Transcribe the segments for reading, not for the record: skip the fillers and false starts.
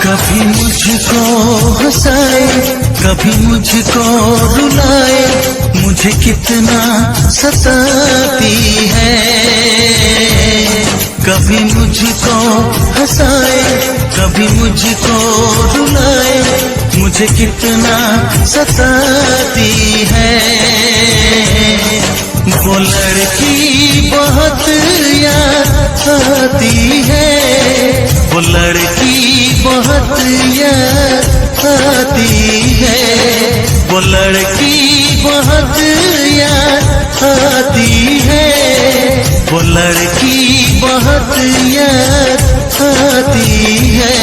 कभी मुझको हंसाए, कभी मुझको रुलाए, मुझे कितना सताती है। कभी मुझको हंसाए, कभी मुझको रुलाए, मुझे कितना सताती है। वो लड़की बहुत याद आती है, वो लड़की बहुत याद आती है, वो लड़की बहुत याद आती है, वो लड़की बहुत याद आती है।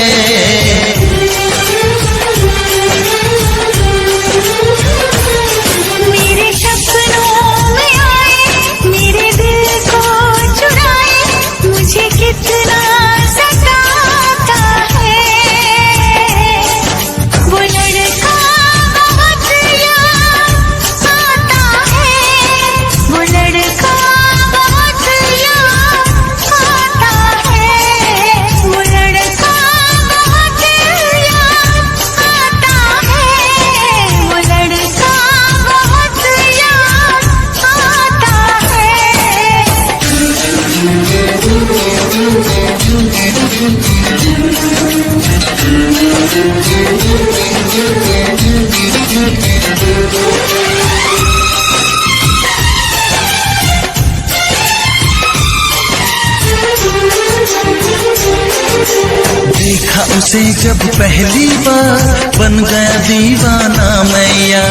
देखा उसे जब पहली बार, बन गया दीवाना मैया,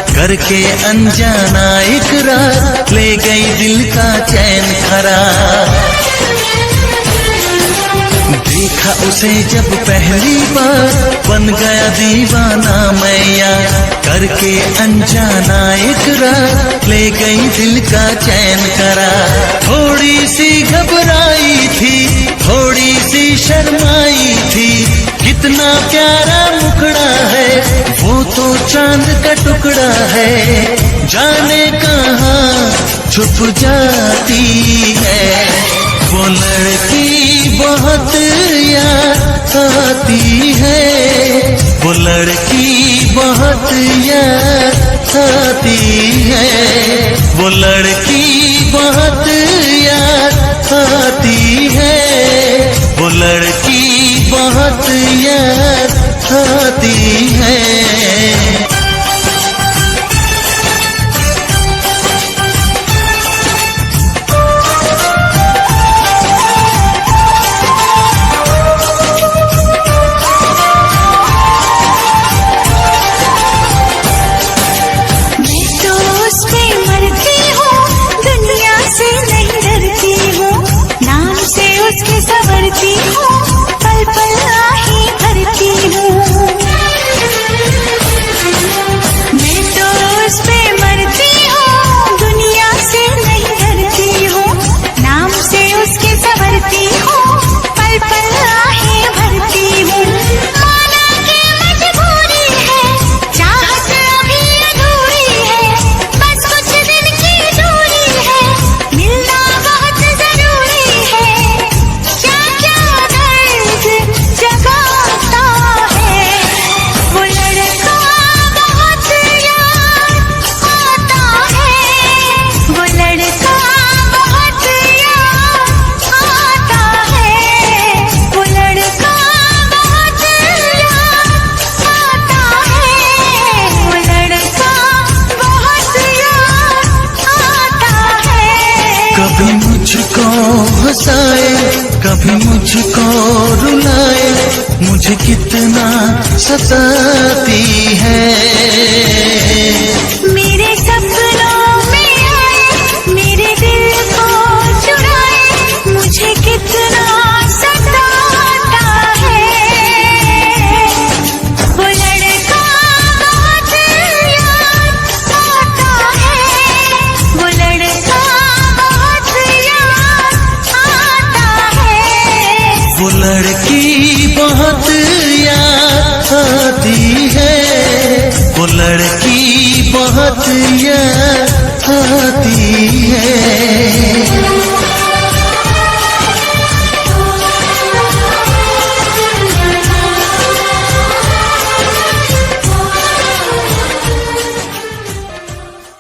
करके अनजाना इकरार, ले गई दिल का चैन करार। देखा उसे जब पहली बार, बन गया दीवाना मैया, करके अनजाना इकरार, ले गई दिल का चैन करार। थोड़ी सी घबराई थी, थोड़ी सी शर्माई थी, कितना प्यारा मुखड़ा है, वो तो चांद का टुकड़ा है, जाने कहाँ छुप जाती है। वो लड़की बहुत याद आती है, वो लड़की बहुत याद आती है, वो लड़की बहुत याद आती है, वो लड़की बहुत याद आती है। संवरती हूँ, पल पल आही भरती हूँ, मैं तो उस पे मरती हूँ, दुनिया से नहीं डरती हूँ, नाम से उसके संवरती हूँ, पल पल आही भरती हूँ। माना कि मजबूरी है, चाहत अभी अधूरी है, बस कुछ दिन की दूरी है, मिलना बहुत जरूरी है। जगाता है वो लड़का बहुत याद आता है, वो लड़का बहुत याद आता है, वो लड़का बहुत याद आता है, वो लड़का बहुत याद आता है। कभी मुझको हंसाए, कभी मुझको रुलाए, मुझे कितना सताती है। मेरे सपनों में आए, मेरे दिल को चुराए, मुझे कितना सताता है। वो लड़का बहुत याद आता है, वो लड़का बहुत याद आता है, वो लड़की बहुत याद आती है, वो लड़की बहुत याद आती